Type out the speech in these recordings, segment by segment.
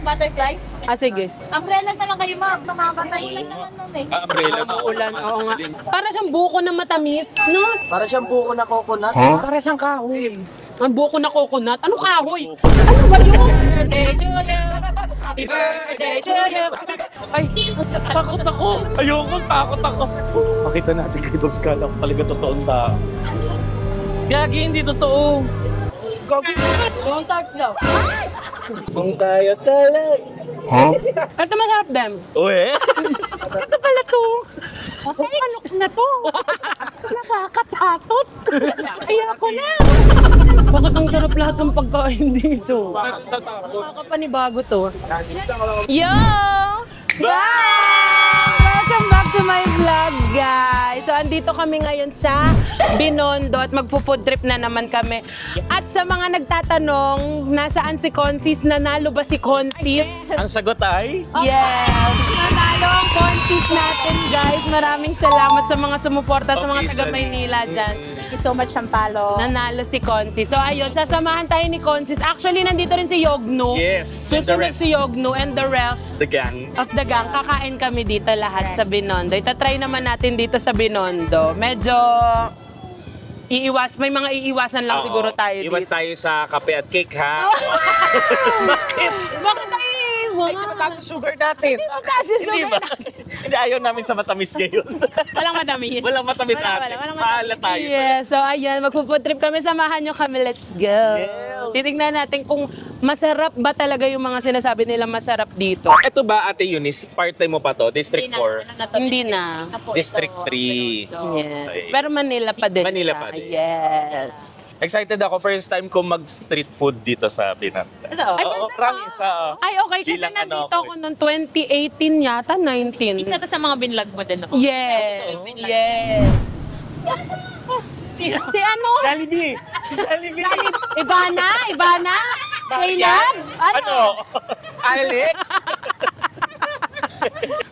butterflies? Sige. Umbrella na lang kayo, ma'am. Namamatay lang naman nun eh. Umbrella na. Ulan, oo nga. Para siyang buko na matamis, no? Para siyang buko na coconut. Para siyang kahoy. Ang buko na coconut. Ano kahoy? Ano ba yun? Happy birthday to you. Ay, takot ako. Ayoko, takot ako. Makita natin kay Boss Kala kung talaga totoong tao. Gagi, hindi totoo. Gagi. Don't start daw. Kung tayo talaga. Ito masarap din. Uwe? Ito pala to. Ano na to? Nakakatakot. Ayoko na. Bakit ang sarap lahat ng pagkain dito? Nakakapanibago to. Yo! Bye! Welcome back to my vlog, guys. So, andito kami ngayon sa Binondo at magpo-food trip na naman kami. At sa mga nagtatanong, nasaan si Consis? Nanalo ba si Consis? Ang sagot ay? Yes! Nanalo ang Consis natin, guys. Maraming salamat sa mga sumuporta sa mga taga-Maynila dyan. Thank you so much, Sampalo. Nanalo si Consis. So, ayun, sasamahan tayo ni Consis. Actually, nandito rin si Yogno. Yes, and the Susunod rest. si Yogno and the rest The gang. of the gang. Kakain kami dito lahat sa Binondo. Itatry naman natin dito sa Binondo. Medyo may mga iiwasan lang siguro tayo Iwas dito. tayo sa kape at cake, ha? Bakit? Bakit tayo iiwan? Ay, mataas sa sugar natin. Mataas yung Hindi sugar ba? Hindi, ayaw namin sa matamis ngayon. Walang matamis. Walang matamis natin. Paala tayo. Yes, so ayan, magpo-food trip kami. Samahan nyo kami, let's go. Yes. Titignan natin kung masarap ba talaga yung mga sinasabi nila masarap dito. Ito ba, Ate Eunice, part-time mo pa to? District 4? Hindi na. District 3. Yes. Pero Manila pa din. Manila siya. pa din. Yes. Excited ako. First time ko mag-street food dito sa Binondo. Ay, Oo, first time promise. Oo. Ay, okay. Kasi Bilang nandito ano ako noong 2018 yata, 19. Isa to sa mga binlog mo din ako. Yes. Yes. Si ano? Jollibee! Jollibee! Ivana? Ivana? Zainab? Ano? Alex?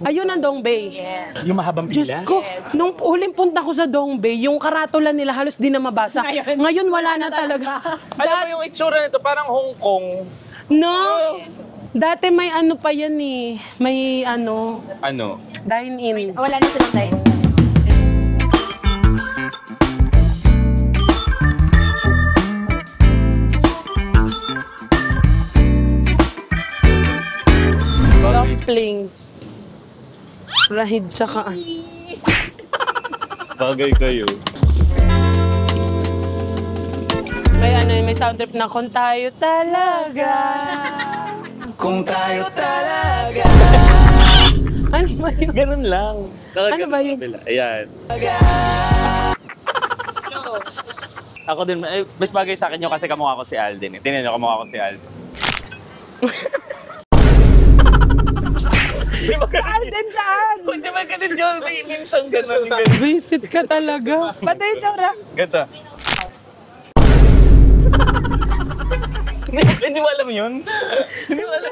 Ayun ang Dongbay. Yung mahabang Diyos pila? ko, nung huling punta ko sa Dongbay, yung karatula nila halos di na mabasa. Ngayon wala na talaga. Alam mo yung itsura nito, parang Hong Kong. No! Dati may ano pa yan eh. May ano, Ano? dine-in. Wala na silang tayo. Dumplings. Rahid tsaka. Bagay kayo. May ano, may sound trip na kung tayo talaga. Kung tayo talaga. Ano ba yun? Ganun lang. Ano ba yun? Ayan. Ako din, mas bagay sa akin yun kasi kamukha ko si Alden. Tingnan nyo, kamukha ko si Alden. Alden saan? Hindi ba ganun yun? May minsan ganun. Visit ka talaga. Ba't yung tsura? Ganto. Hindi mo alam yun? Hindi mo alam.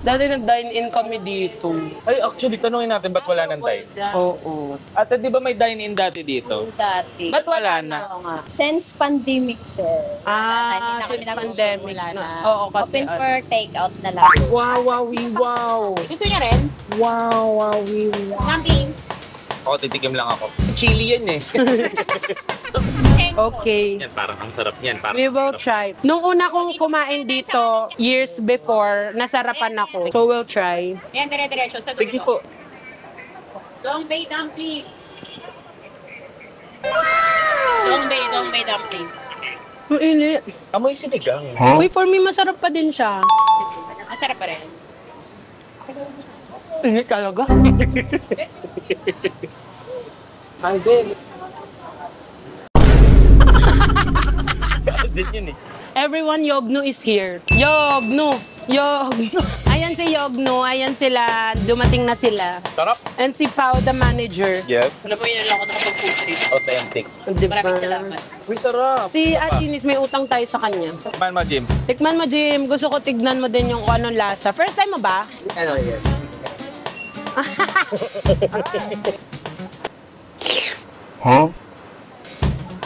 Dati nag-dine-in kami dito. Ay, actually, tanungin natin ba't wala nang tayo? Oo. Ate, di ba may dine-in dati dito? Dati. Ba't wala na? Oo nga. Since pandemic, sir. Ah, Wala na. since Hindi na kami pandemic. nagsusimula na. Oo, kasi Open ano. for take-out na lang. Wow, wow, wow. Gusto niya rin? Wow, wow, wow. Dumplings. Ako, titikim lang ako. Chili yan eh. Okay. Yan, parang ang sarap yan. Parang We will try. Nung una kong kumain dito, years before, nasarapan ako. So we'll try. Yan, dire-diretso. Sa Sige po. Dongbay dumplings. Dongbay dumplings. Ang init. Amoy sinigang. Uy, for me, masarap pa din siya. Masarap pa rin. Init talaga. Ay, babe. Din yun eh. Everyone, Yogno is here. Yogno! Yogno! Ayan si Yogno. Ayan sila. Dumating na sila. Sarap. And si Pao, the manager. Yep. Alam mo, yun lang ako nakapag-food trip. Authentic. Diba? Maraming salamat. Uy, sarap. Si Atinis, may utang tayo sa kanya. Man mo, Jim. Tikman mo, Jim. Gusto ko tignan mo din yung kung anong lasa. First time mo ba? Ano, yes.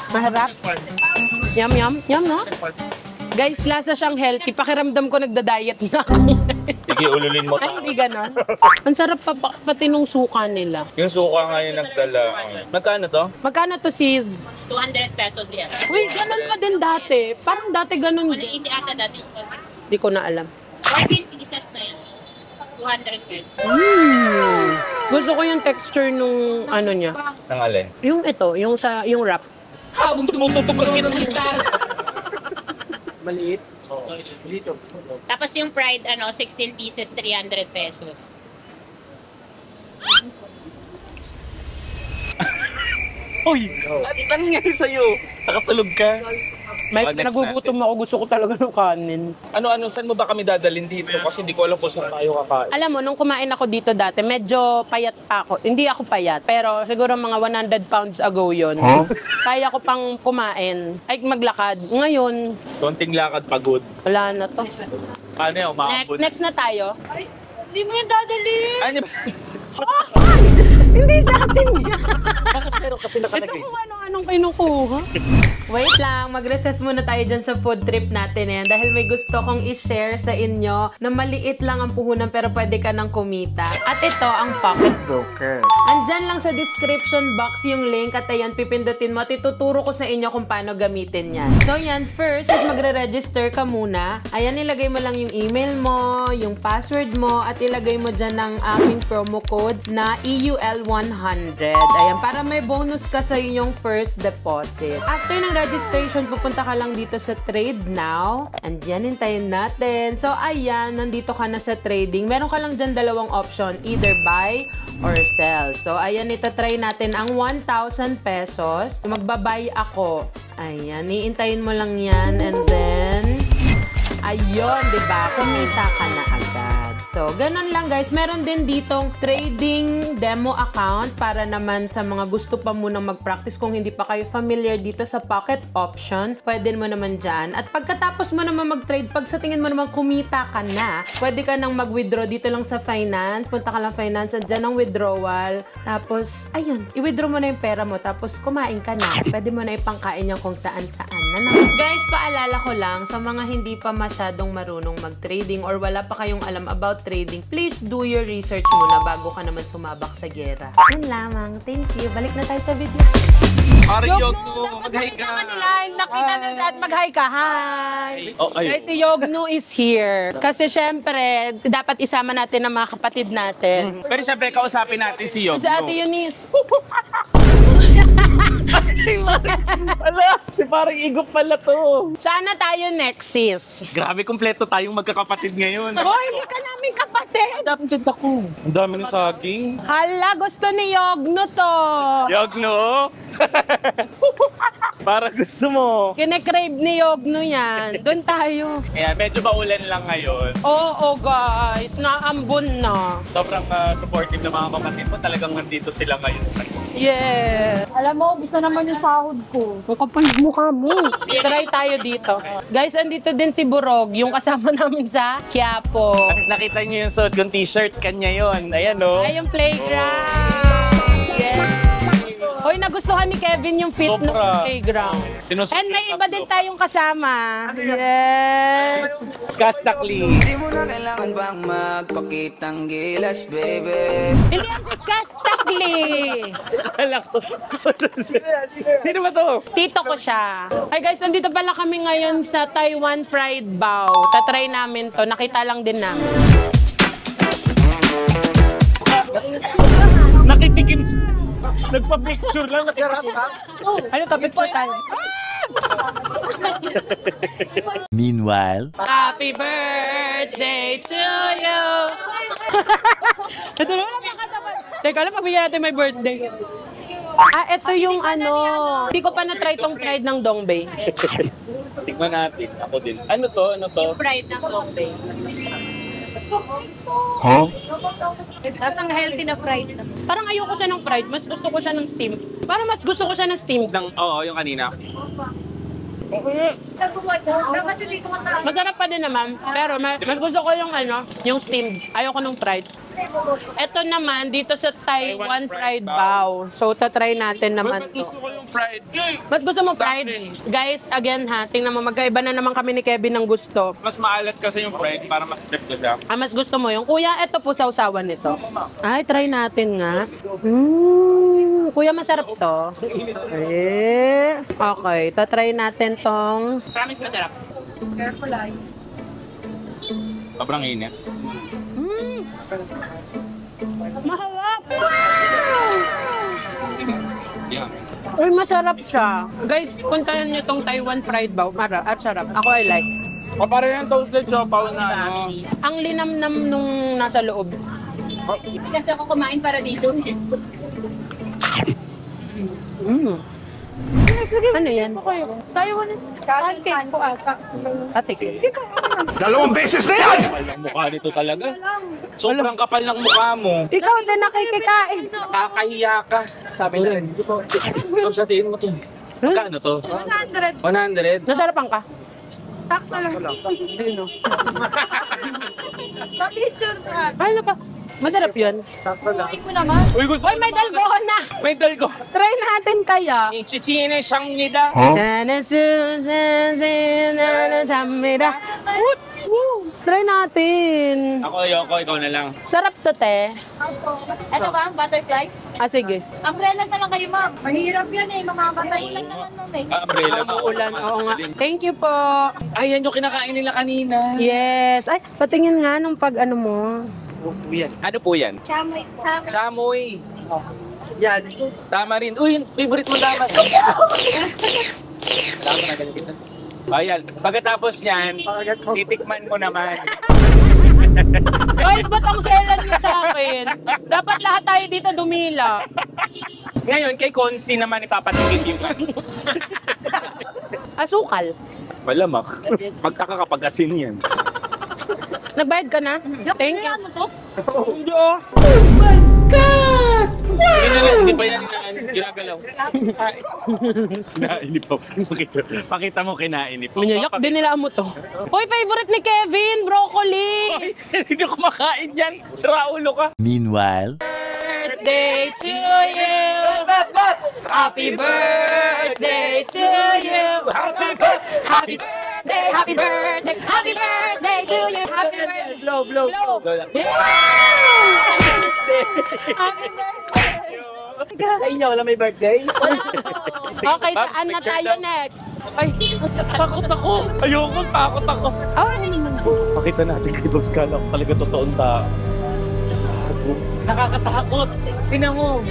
Maharap. Yum, yum. Yum, no? Guys, lasa siyang healthy. Pakiramdam ko nagda-diet na ako. Sige, ululin mo Ay, tayo. hindi ganon. Ang sarap pati nung suka nila. Yung suka nga yung nagdala. Magkano to? Magkano to, sis? 200 pesos yan. Uy, ganon pa din dati. Parang dati ganon. 180 ata dati. Hindi ko na alam. 14 pieces na yan. 200 pesos. Gusto ko yung texture nung ano niya. Nang alin? Yung ito, yung wrap. Habang tumututok ang Maliit. Tapos yung fried, 16 pieces, 300 pesos. Uy! Ano nangyari sa'yo? Nakatulog ka? May next nagugutom ako, gusto ko talaga ng kanin. Ano, saan mo ba kami dadalhin dito? Kasi hindi ko alam kung saan tayo kakain. Alam mo, nung kumain ako dito dati, medyo payat pa ako. Hindi ako payat, pero siguro mga 100 pounds ago yon. Kaya ko pang kumain, ay maglakad. Ngayon, Konting lakad pagod. wala na to. Paano yun? Umakabot? Next na tayo. Hindi mo yan dadali. Ano ba? Hindi sa atin yan. Bakit meron kasi Ito nakalagay? kung ano-anong kinukuha. Wait lang, mag-recess muna tayo dyan sa food trip natin yan dahil may gusto kong i-share sa inyo na maliit lang ang puhunan pero pwede ka nang kumita. At ito ang Pocket Broker. Andyan lang sa description box yung link at ayan, pipindutin mo at ituturo ko sa inyo kung paano gamitin yan. So yan, first is magre-register ka muna. Ayan, ilagay mo lang yung email mo, yung password mo at ilagay mo dyan ng aking promo code na EUL100. Ayan, para may bonus ka sa inyong first deposit. After ng registration, pupunta ka lang dito sa Trade Now. And yan, hintayin natin. So, ayan, nandito ka na sa trading. Meron ka lang dyan dalawang option, either buy or sell. So, ayan, itatry natin ang 1,000 pesos. Magbabay ako. Ayan, iintayin mo lang yan. And then, ayun, diba? Kumita ka na agad. So, ganun lang guys. Meron din ditong trading demo account para naman sa mga gusto pa munang mag-practice. Kung hindi pa kayo familiar dito sa pocket option, pwede mo naman dyan. At pagkatapos mo naman mag-trade, pag sa tingin mo naman kumita ka na, pwede ka nang mag-withdraw dito lang sa finance. Punta ka lang finance at dyan ang withdrawal. Tapos, ayun, i-withdraw mo na yung pera mo. Tapos, kumain ka na. Pwede mo na ipangkain yung kung saan-saan na. Guys, paalala ko lang sa mga hindi pa masyadong marunong mag-trading or wala pa kayong alam about trading, please do your research muna bago ka naman sumabak sa gera. Yan lamang. Thank you. Balik na tayo sa video. Parang Yogno, mag-hi ka. Nakita na sa at mag-hi ka. Hi! Oh, ay. Guys, si Yogno is here. Kasi syempre, dapat isama natin ang mga kapatid natin. Pero syempre, kausapin natin si Yogno. Si Ate Eunice. Ala, si parang igop pala to. Sana tayo next, sis. Grabe, kompleto tayong magkakapatid ngayon. Oh, hindi ka namin kapatid. Adopted ako. Ang dami ng saging. Hala, gusto ni Yogno to. Yogno? Para gusto mo. Kine-crave ni Yogno yan. Doon tayo. Ayan, medyo maulan lang ngayon. Oo, guys. Naambon na. Sobrang supportive ng mga kapatid mo. Talagang nandito sila ngayon sa Yeah. Alam mo, gusto naman yung sahod ko. Ang kapal mukha mo. Try tayo dito. Guys, andito din si Burog, yung kasama namin sa Quiapo. Nakita niyo yung suot kong t-shirt, kanya yun. Ayan, no? Ay, yung playground. Yeah. Hoy, nagustuhan ni Kevin yung fit ng Sobra. playground. Sinusot And may yung iba tatlo. din tayong kasama. Yes. Skastakli. Di mo na kailangan bang magpakitang gilas, baby. Hindi yan si Scott Stackley. Alam ko. Sino ba to? Tito ko siya. Hi guys, nandito pala kami ngayon sa Taiwan Fried Bao. Tatry namin to. Nakita lang din namin. Nakitikim sa... Nagpa-picture lang. Masarap ha? Ano, topic po tayo. Meanwhile, Happy birthday to you! Ito naman ang makatapat. Teka lang, pagbigyan natin may birthday. Ito yung ano. Hindi ko pa na-try tong fried ng Dongbei. Tingnan natin. Ako din. Ano to? Ano to? Fried ng Dongbei. Tapos ang healthy na fried na. Parang ayoko siya ng fried. Mas gusto ko siya ng steam. Parang mas gusto ko siya ng steam. Oo, yung kanina. Masarap pa din naman. Pero mas gusto ko yung ano, yung steamed. Ayoko ng fried. Ito naman, dito sa Taiwan fried bao. So, tatry natin naman to. Gusto ko yung fried. Ba't gusto mo fried? Guys, again ha, tingnan mo, magkaiba na naman kami ni Kevin ng gusto. Mas maalat kasi yung fried para mas trip ko siya. Mas gusto mo yung kuya, ito po sausawan nito. Ay, try natin nga. Kuya, masarap to. Okay, tatry natin tong... Promise masarap. Careful ay. Sobrang init. Maharap! Yeah. Uy, masarap siya. Guys, puntahan niyo tong Taiwan fried bao. At sarap. Ako I like. O para yung toasted siopaw na ano. Ang linamnam nung nasa loob. Kasi ako kumain para dito. Ano yan? Taiwan is pancake po ata. Patik. Dalawang beses na yan! Kapal ng mukha nito talaga. Sobrang kapal ng mukha mo. Ikaw din nakikikain. Kakahiya ka. Sabi na rin. Ito sa tiin mo to. Magkano to? 100. 100. Nasarapan ka? Sakto lang. Sa picture na. Ano pa? Masarap yun. Kumain mo naman. Uy, gusto Uy, may dalgona na. May dalgo. Try natin kaya. Chichine siyang nida. Try natin. Ako, ayoko. Ikaw na lang. Sarap to, te. Ito ba ang butterflies? Ah, sige. Umbrella na lang kayo, ma'am. Mahirap yan eh. Mamamatay lang naman nun eh. Umbrella mo. Ulan, oo nga. Thank you po. Ay, yan yung kinakain nila kanina. Yes. Ay, patingin nga nung pag ano mo. Ano po yan? Chamoy. Chamoy. Yan. Tama rin. Uy, favorite mo tama. Ayan. Pagkatapos yan, titikman mo naman. Guys, ba't ang selan niyo sa akin? Dapat lahat tayo dito dumila. Ngayon, kay Consi naman ipapatigil yung Asukal. Malamang. Magtaka kapag asin yan. Nagbayad ka na? Thank you. Ano to? Hindi oh. Hindi pa yan ginagalaw. Kinainip po. Pakita mo kinainip. Manyayak din nila mo to. Hoy, favorite ni Kevin, broccoli. Hoy, hindi ko kumakain yan. Raulo ka. Meanwhile, Birthday to you. Happy birthday to you. Happy birthday. Happy birthday. Happy birthday to you. Happy birthday. Blow, blow, blow. Happy birthday. Sa inyo, wala may birthday? Okay, saan na tayo next? Ay, takot ako. Ayoko, takot ako. Pakita natin kay Boss Kala kung talaga totoong tao. Nakakatakot. Sina mo?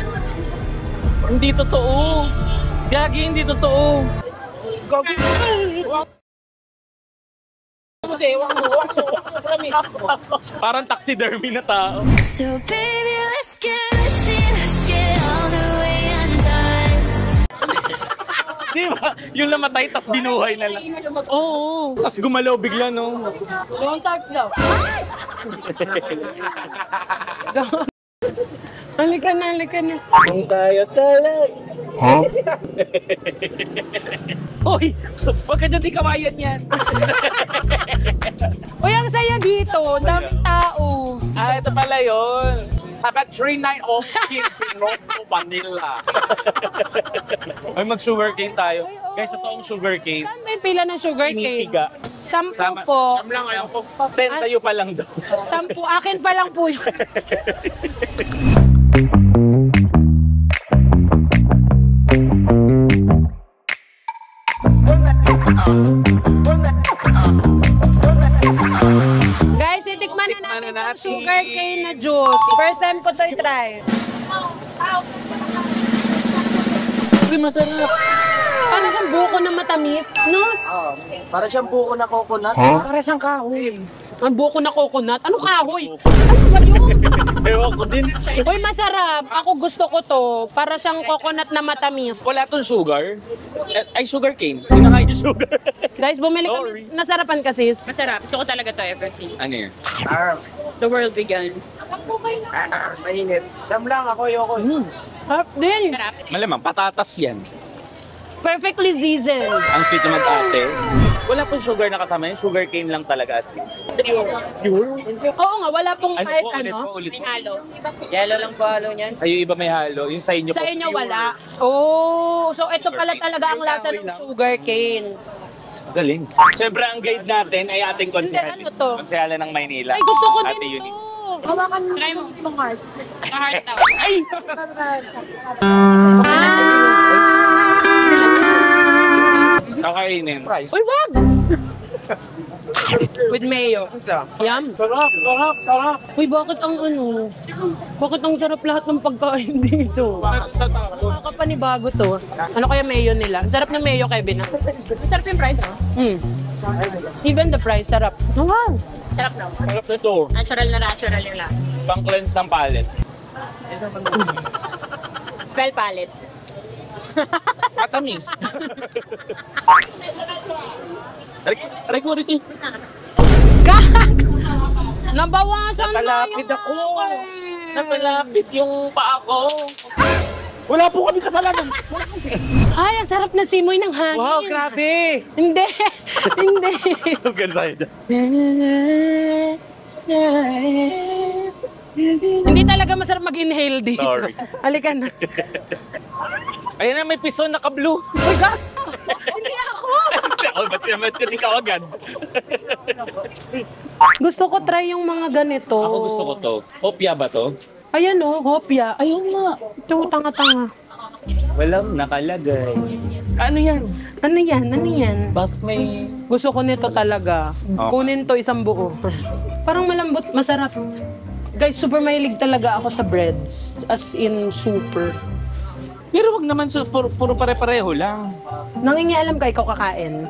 Hindi totoo. Gagi, hindi totoo. Gagi. Parang taxidermy na tao. So baby, let's get all the way undone. Di ba? Yung namatay, tas binuhay na lang. Oo. Tas gumalaw bigla, no? Don't touch daw. Halika na, halika na. Kung tayo talaga. huh? Hoy! Huwag ka dyan di kawayan yan. Uy, ang saya dito. Daming tao. Ah, ito pala yun. Sabat 3-9 off Pinoto Vanilla. Ay, mag-sugarcane tayo. Guys, ito ang sugarcane. Saan may pila ng sugar cane? Pinipiga. 10 Sama, po. Sam lang ayaw ko. 10 sa'yo pa lang daw. 10. Akin pa lang po yun. Guys, titikman na natin ang sugar cane na juice. First time ko to i-try. Uy, masarap. Ano siyang buko na matamis? No? Para siyang buko na coconut. Para siyang kahoy. Ang buko na coconut. Ano kahoy? Ano ba yun? Ewan ko din. Uy, masarap. Ako gusto ko to. Para siyang coconut na matamis. Wala tong sugar. Ay, sugar cane. Pinakain yung sugar. Guys, bumili Sorry. kami. Nasarapan ka, sis. Masarap. Gusto ko talaga to ever since Ano yun? the world began. Mainit. Siyam lang, ako ayoko. Harap din. Sarap. Malamang, patatas yan. Perfectly seasoned. Ang sweet na mag-ate. Wala pong sugar na kasama yun. Sugar cane lang talaga as in. Oo nga, wala pong Ano kahit po, ulit ano. po, ulit po. Halo. Yellow lang po halo niyan. Ay, yung iba may halo. Yung sa inyo Sa po, inyo pure. wala. Oh, so ito Sugar pala cane. talaga ang lasa ng sugar cane. Galing. Siyempre, ang guide natin ay ating konsehal. Hindi, ano to? Konsehala ng Maynila. Ay, gusto ko Ate din Eunice. to. Hawakan mo Try mo. mismong heart. Ka-heart daw. Ay! Kakainin. Uy, wag! With mayo. Yum. Sarap, sarap, sarap. Uy, bakit ang ano? Bakit ang sarap lahat ng pagkain dito? Nakakapanibago to. Ano kaya mayo nila? Ang sarap ng mayo, Kevin. Ah. Ang sarap yung price, oh. Even the price, sarap. Oh, wow. Sarap daw. Sarap nito. Natural na natural yung lasa. Pang-cleanse ng palate. Spell palette. Matamis. Aray ko, Ricky. Nabawasan na Napalapit yung ako. ay. Napalapit yung paa ko. Wala po kami kasalanan. Ay, ang sarap na simoy ng hangin. Wow, grabe. Hindi. Hindi. Ganda tayo dyan. Hindi talaga masarap mag-inhale dito. Sorry. Halika na. Ayan na, may piso naka-blue. Uy, God! Hindi ako! Oh, ba't siya ikaw agad? Gusto ko try yung mga ganito. Ako gusto ko to. Hopya ba to? Ayan o, hopya. Ayun nga. Ito, tanga-tanga. Walang nakalagay. Ano yan? Ano yan? Ano yan? Bakit may... Gusto ko nito talaga. Kunin to isang buo. Parang malambot, masarap. Guys, super mahilig talaga ako sa breads. As in, super. Pero wag naman, puro pare-pareho lang. Nangingialam ka, ikaw kakain.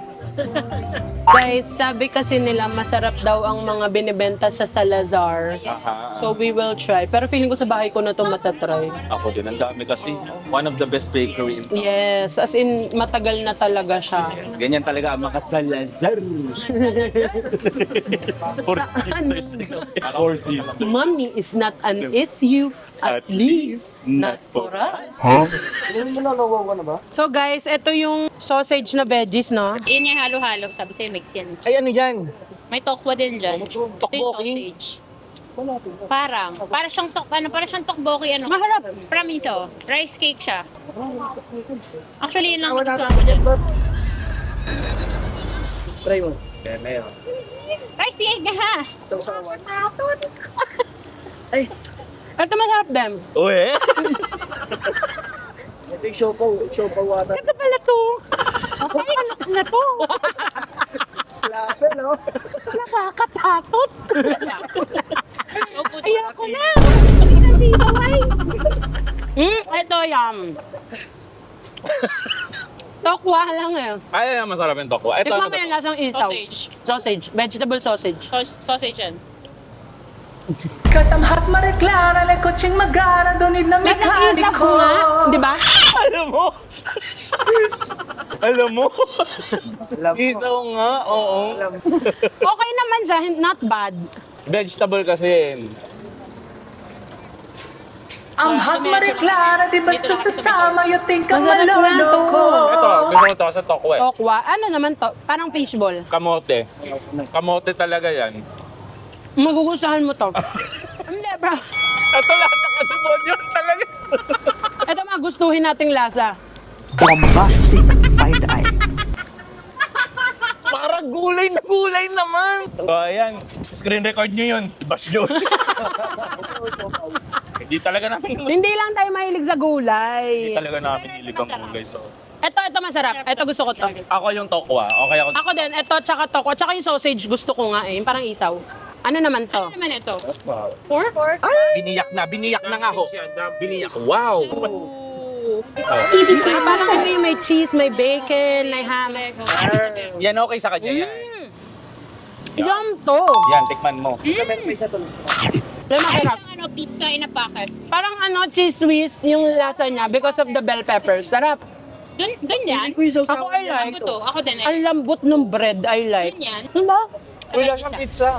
Guys, sabi kasi nila masarap daw ang mga binibenta sa Salazar. Aha. So we will try. Pero feeling ko sa bahay ko na to matatry. Ako din, ang dami kasi. One of the best bakery in town. Yes, as in matagal na talaga siya. Ganyan talaga ang mga Salazar. Four sisters. Four sisters. Money is not an issue, at least not for us. Hindi mo nalawawa na ba? So guys, ito yung sausage na veggies, no? Yun yung halo-halo. Sabi sa'yo, mix yan. Ay, ano yan? May tokwa din dyan. Ito yung Tokboki? sausage. Para siyang tokboki, ano. Maharap. Promise, oh. Rice cake siya. Actually, yun lang gusto ko dyan. Try mo. Rice cake ha! Sausawan. Ay, Ito masarap din. Uy! ito yung siopaw water. Ito pala to. Ano na to? Lapel, no? Nakakatakot. Upo, Ayoko na. Ito yum. Tokwa lang eh. Ay, masarap yung tokwa. Ito, Tikman ano mo ba yung to? lasang isaw. Sausage. Vegetable sausage. Sausage yan. Kasam hot mareklara le koching magara donid na Lasang isaw mekaniko. nga. Di ba? Alam mo? Alam mo? Isaw nga, oo. Okay naman siya. Not bad. Vegetable kasi. Ang hot mareklara di basta sasama yo think ang Masarap nga to. maloloko. Ito, gusto ko to sa tokwa. Tokwa. Ano naman to? Parang fishball. Kamote. Kamote talaga yan. Magugustuhan mo to. Hindi, bro. Ito lahat ng katimonyo talaga. Ito magustuhin nating lasa. Bombastic side eye. Parang gulay na gulay naman. So, ayan. Screen record nyo yun. Bash nyo. Hindi talaga namin gusto. Hindi lang tayo mahilig sa gulay. Hindi talaga namin hilig ang gulay. So, Ito masarap. Ito gusto ko to. ako yung tokwa. Okay ako. Ako din, ito tsaka tokwa. Tsaka yung sausage gusto ko nga eh. Yung parang isaw. Ano naman to? Ano naman ito? Pork? Biniyak na nga ho. Biniyak. Wow. Parang ano yung may cheese, may bacon, may ham. Yan okay sa kanya yan. Yum to! Yan, tikman mo. Pero masarap. Parang ano, pizza in a packet. Parang ano, cheese whiz yung lasa niya because of the bell peppers. Sarap. Ganyan. Hindi ko yung Ako I like. Ako to. Ako din eh. Ang lambot ng bread, I like. Ganyan. Diba? Wala siyang pizza.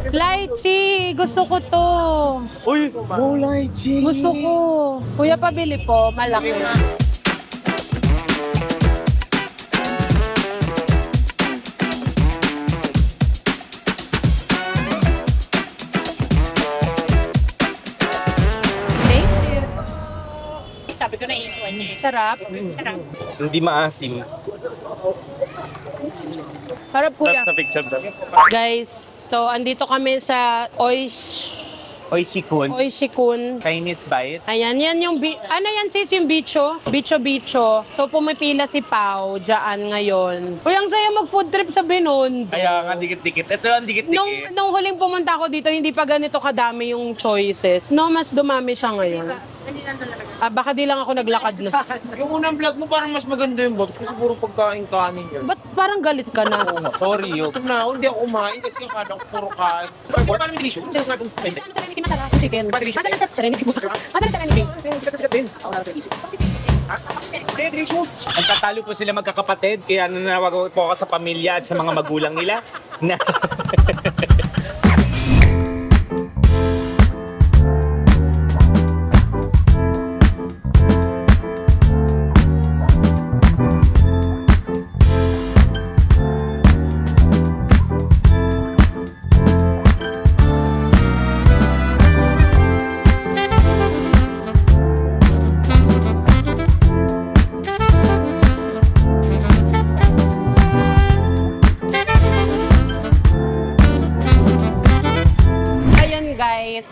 Lychee! Gusto ko to. Uy, gulay cheese. Gusto ko. Kuya, pabili po. Malaki. na yung niya. Sarap. Sarap. Hindi maasim. Sarap kuya. Sa picture daw. Guys, so andito kami sa Oishi-kun. Oishi-kun. Chinese bite. Ayan, yan yung, ano yan sis, yung bicho? Bicho. So pumipila si Pao dyan ngayon. Uy, ang saya mag-food trip sa Binondo. Kaya nga, dikit-dikit. Ito ang dikit-dikit. Nung huling pumunta ako dito, hindi pa ganito kadami yung choices. No, mas dumami siya ngayon. Baka di lang ako naglakad na. Yung unang vlog mo parang mas maganda yung box kasi puro pagkain kanin yun. Ba't parang galit ka na? Sorry, yo. Ito na, hindi ako kumain kasi yung kadang puro kain. Paano yung issue? Chicken. Nagtatalo po sila magkakapatid, kaya nanawag po ako sa pamilya at sa mga magulang nila. Na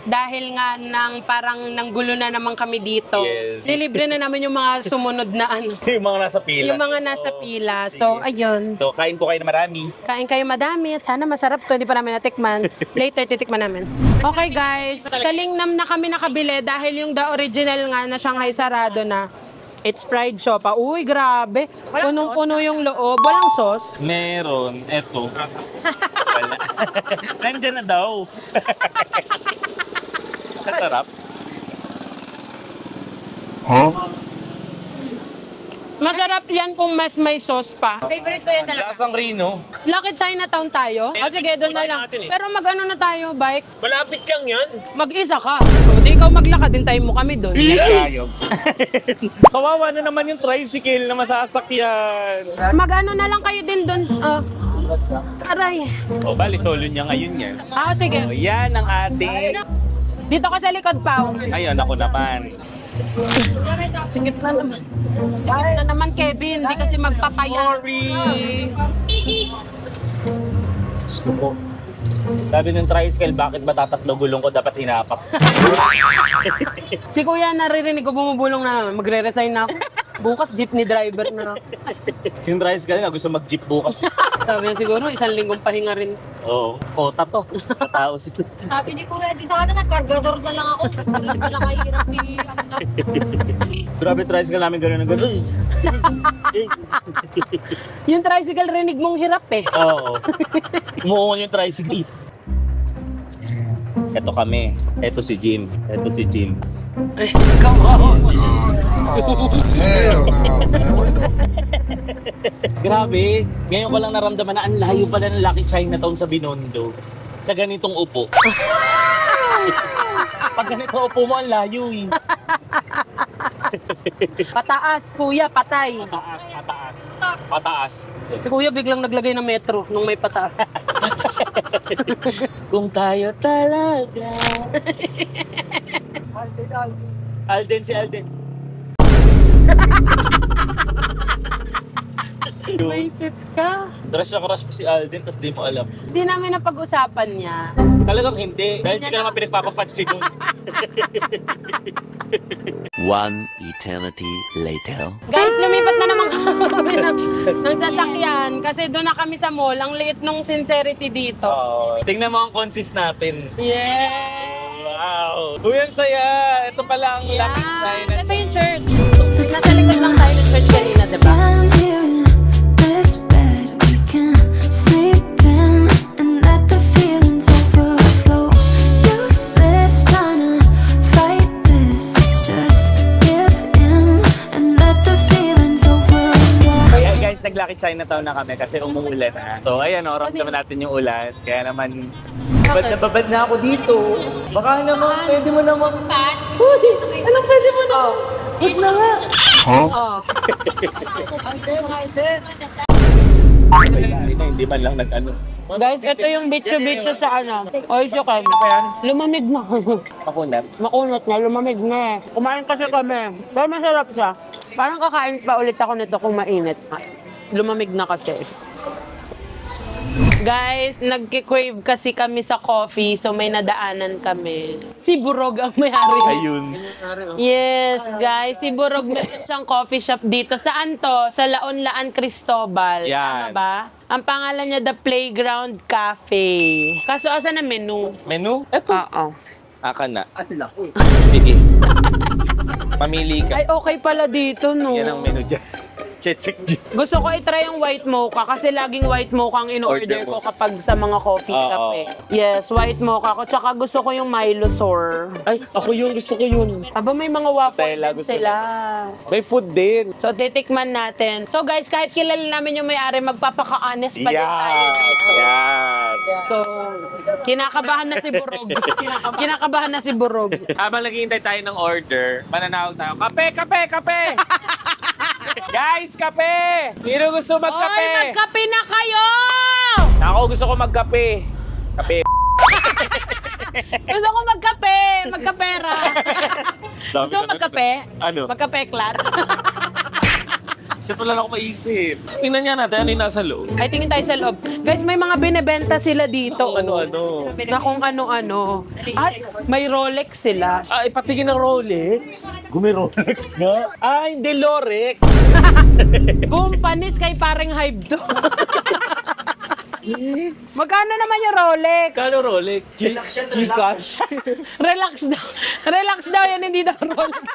dahil nga ng parang nanggulo na naman kami dito. Yes. Nilibre na namin yung mga sumunod na ano. yung mga nasa pila. Yung mga nasa pila. So, ayun. So, kain po kayo na marami. Kain kayo madami at sana masarap to. Hindi pa namin natikman. Later, titikman namin. Okay guys, sa Lingnam na kami nakabili dahil yung the original nga na Shanghai sarado na. It's fried siopa. Uy, grabe. Punong-puno yung loob. Walang sauce. Meron. Eto. Wala. Nandiyan na daw. Kasarap. Huh? Masarap yan kung mas may sauce pa. Favorite ko yan talaga. Lasang Rino. Lucky Chinatown tayo? O sige, doon na lang. Pero mag-ano na tayo, bike? Malapit lang yan. Mag-isa ka. So, di ikaw maglakad, hintayin mo kami doon. Nagkayog. Kawawa na naman yung tricycle na masasakyan. Mag-ano na lang kayo din doon. Aray. O, bali, solo niya ngayon yan. Sige. O, yan ang ating... Dito ka sa likod, Pao. Ayun, ako naman. Singit na naman. Singit na naman, Kevin. Hindi kasi magpapaya. Sorry! Gusto ko. Sabi ng tricycle, bakit ba tatatlo gulong ko dapat hinapak? Si Kuya naririnig ko bumubulong na magre-resign na ako. Bukas jeepney driver na. Yung tricycle nga gusto mag-jeep bukas. Sabi niya siguro, 1 linggong pahinga rin. Oo. Kota to. Katao sila. Sabi ni Kuya, di sana nagkargador na lang ako. Hindi pa nakahirap ni Grabe tricycle namin gano'n ng gano'n. Yung tricycle rinig mong hirap eh. Oo. Umuungon yung tricycle. Ito kami. Ito si Jim. Ito si Jim. Come on! Hell no, man. What the? Grabe. Ngayon ko lang naramdaman na ang layo pala ng Lucky Chinatown sa Binondo. Sa ganitong upo. Pag ganito upo mo, ang layo eh. Pataas, Kuya, patay. Pataas. Si Kuya biglang naglagay ng metro nung may pataas. Kung tayo talaga. Alden, si Alden. Maisip ka. Crush na crush po si Alden, tapos di mo alam. Hindi namin napag-usapan niya. Talagang hindi. Dahil hindi ka naman pinagpapapansin nun. One eternity later. Guys, lumipat na naman kami ng sasakyan kasi doon na kami sa mall. Ang liit nung sincerity dito. Tingnan mo ang consist natin. Yeah! Wow! Uy, ang saya! Ito pala ang Lucky Chinatown. Ito yung church. Nasa likod lang tayo ng church kanina, diba? I'm feeling this bad. We can sleep in and let the feelings overflow. Useless trying to fight this. Let's just give in and let the feelings overflow. Kaya guys, nag-Lucky Chinatown na kami kasi umuulan na. So ayan o, ramdaman natin yung ulan. Kaya naman, babad na ako dito. Baka naman, pwede mo naman. Uy! Anong pwede mo naman? Huwag na nga. Huh? Oh. Hindi man lang nag-ano. Guys, ito yung bitcho-bitcho sa ano. Oisyo kami. Lumamig na. Makunat. Makunat na, lumamig na. Kumain kasi kami. Pero masarap siya. Parang kakain pa ulit ako nito kung mainit. Lumamig na kasi. Guys, nagki-crave kasi kami sa coffee, so may nadaanan kami. Si Burog ang may-ari. Ayun. Yes, guys. Si Burog, meron siyang coffee shop dito. Saan to? Sa Laon-Laan Cristobal. Yan. Tama ba? Ang pangalan niya, The Playground Cafe. Kaso, asan na menu? Menu? Eto. Oo. Akan na. Sige. Mamili ka. Ay, okay pala dito, no? Yan ang menu dyan. Check. Gusto ko i-try yung white mocha kasi laging white mocha ang in-order ko kapag sa mga coffee shop eh. Yes, white mocha ko. Tsaka gusto ko yung Milo Sour. Ay, ako yun. Gusto ko yun. Aba, may mga waffle Tela, din gusto sila. May food din. So, titikman natin. So, guys, kahit kilala namin yung may-ari, magpapaka-honest pa din tayo dito. Yan. So, kinakabahan na si Burog. Kinakabahan na si Burog. Habang naghihintay tayo ng order, mananawag tayo. Kape! Guys, kape! Sino gusto magkape? Oy, magkape na kayo! Ako gusto ko magkape. Kape. Gusto ko magkape! Magkapera! Gusto ko magkape? Ano? Magkape-klat? Siya pala lang ako maisip. Tingnan niya natin ano yung nasa loob. Ay, tingin tayo sa loob. Guys, may mga binebenta sila dito. Ano-ano. Na kung ano-ano. At may Rolex sila. Ah, ipatingin ng Rolex. Gumi Rolex nga. Ah, hindi Lorex. Boom, panis kay parang hype to. Magkano naman yung Rolex? Kano Rolex? Gcash. Relax daw. Relax daw yan, hindi daw Rolex.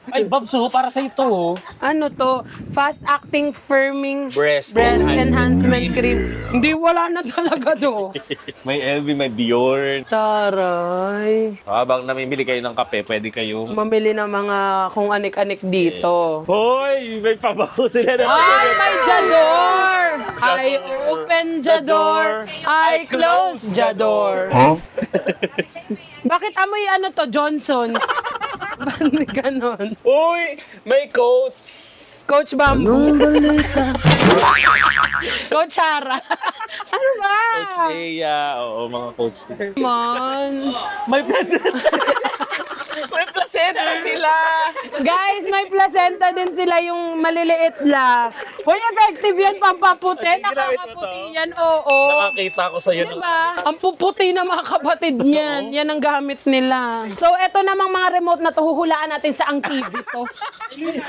Ay, Babs, para sa ito. Ano to? Fast acting firming Breast enhancement cream. Hindi, wala na talaga to. May LV, may Dior. Taray. Habang namimili kayo ng kape, pwede kayo. Mamili ng mga kung anik-anik dito. Hoy! May pabaho sila na. Ay, may Jador! I open Jador. I close Jador. Huh? Bakit amoy ano to, Johnson? Bakit ganon? Uy! May coats! Coach Bamboo. Coach Sara. Ano ba? Coach Leia. Oo, mga coach. Man. May placenta. May placenta sila. Guys, may placenta din sila yung maliliit lang. Hoy, effective yan, pampaputi. Nakakaputi yan, oo. Nakakita ko sa'yo. Diba? Ang puputi na mga kapatid niyan. Yan ang gamit nila. So, eto namang mga remote na to, huhulaan natin sa ang TV to.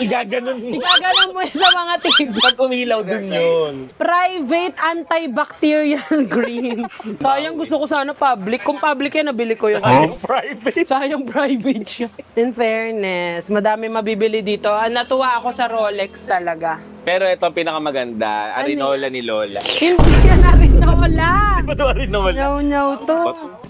Igaganon mo. Igaganon mo sa mga TV. Pag umilaw dun yun. Private antibacterial green. Sayang, gusto ko sana public. Kung public yan, nabili ko yun. Private. Sayang private siya. In fairness, madami mabibili dito. Natuwa ako sa Rolex talaga. Pero ito ang pinakamaganda. Arinola ni Lola. Hindi yan Arinola. Ito Arinola. Nyaw-nyaw to.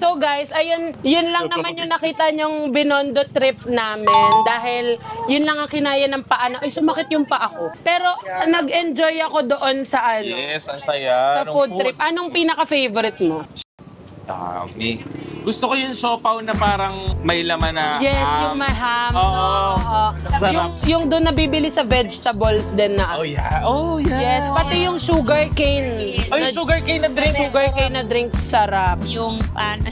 So guys, ayun, yun lang naman yung nakita nyong Binondo trip namin. Dahil yun lang ang kinaya ng paa. Ay, sumakit yung paa ko. Pero nag-enjoy ako doon sa ano. Yes, ang saya. Sa food trip. Anong pinaka-favorite mo? Dami. Gusto ko yung siopaw na parang may laman na Yes, ham. yung may ham. Oo. Sarap. Yung doon nabibili sa vegetables din na. Oh yeah. Oh yeah. Yes, pati yung sugar cane. Oh, yung sugar cane na drink. Sugar cane na drink, sarap. Yung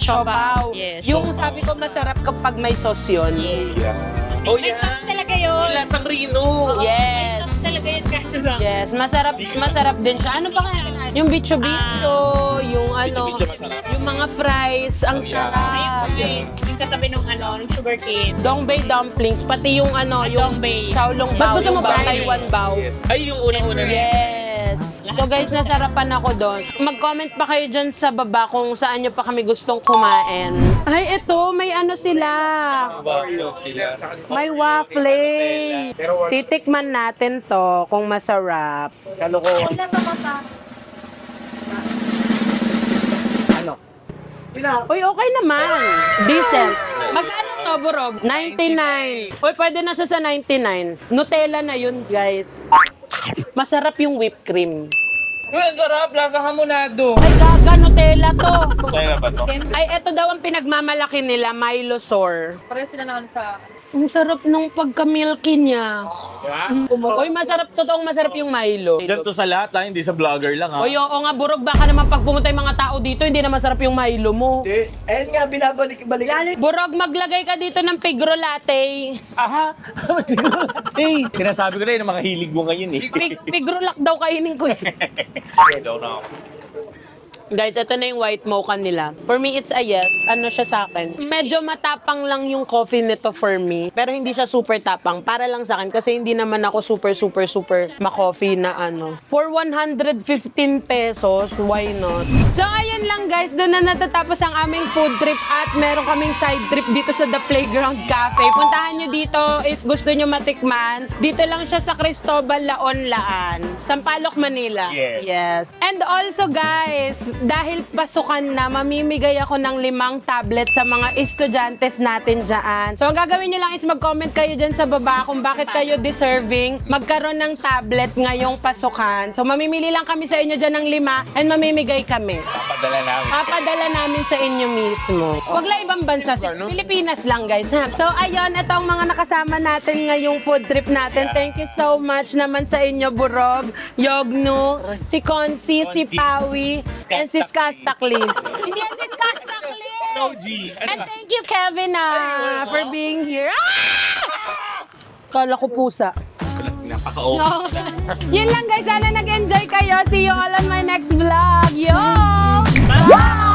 Siopaw. Yes. Yung sabi ko masarap kapag may sauce yun. Yes. Oh May yeah. sauce talaga yun. Yung lasang Rino. Yes. Sauce talaga yun kaso lang. Yes, masarap din siya. Ano pa kaya? Yung bicho-bicho, yung ano, Bicho-bicho masarap. yung mga fries, ang Oh, yeah. sarap. Yes. Yung katabi nung nung sugar cane. Dongbei dumplings, pati yung ano, yung Dongbei. Xiaolong bao, Ba't gusto mo yung ba? Taiwan bao. Yes. Ay, yung unang-una na. Yes. So guys, nasarapan ako doon. Mag-comment pa kayo dyan sa baba kung saan nyo pa kami gustong kumain. Ay, ito, may ano sila. May waffle. Titikman natin to kung masarap. Kalokohan. Uy, okay naman. Decent. Magkano to, Burog? 99. Uy, pwede na siya sa 99. Nutella na yun, guys. Masarap yung whipped cream. Uy, ang sarap. Lasang hamonado. Ay, gaga, Nutella to. Kaya ba to? Ay, eto daw ang pinagmamalaki nila, Milo Sour. Pareho sila naman sa... Ang sarap nung pagka-milky niya. Uy, masarap. Totoong masarap yung Milo. Ganito sa lahat ha, hindi sa vlogger lang ha. Uy, oo nga, Burog. Baka naman pag pumunta yung mga tao dito, hindi na masarap yung Milo mo. Ayun nga, binabalik-balik. Burog, maglagay ka dito ng Pigro Latte. Aha! Hey! Sinasabi ko na yun ang mga hilig mo ngayon eh. Pigro Lac daw kainin ko eh. Daw na ako. Guys, ito na yung white mocha nila. For me, it's a yes. Ano siya sa akin? Medyo matapang lang yung coffee nito for me. Pero hindi siya super tapang. Para lang sa akin. Kasi hindi naman ako super ma-coffee na ano. For 115 pesos, why not? So, ayun lang guys. Doon na natatapos ang aming food trip. At meron kaming side trip dito sa The Playground Cafe. Puntahan nyo dito if gusto nyo matikman. Dito lang siya sa Cristobal Laon-Laan. Sampaloc, Manila. Yes. And also guys, dahil pasukan na, mamimigay ako ng 5 tablet sa mga estudyantes natin dyan. So, ang gagawin nyo lang is mag-comment kayo dyan sa baba kung bakit kayo deserving magkaroon ng tablet ngayong pasukan. So, mamimili lang kami sa inyo dyan ng 5 and mamimigay kami. Papadala namin sa inyo mismo. Huwag lang ibang bansa. Pilipinas lang, guys. Ha? So, ayun, ito ang mga nakasama natin ngayong food trip natin. Thank you so much naman sa inyo, Burog, Yognu, si Consi, si Pawi, and si Skastakli. Hindi yan si Skastakli! No, G. And thank you, Kevin, for being here. Kala ko pusa. Napaka-o. No. Yun lang guys, sana nag-enjoy kayo. See you all on my next vlog. Yo! Bye!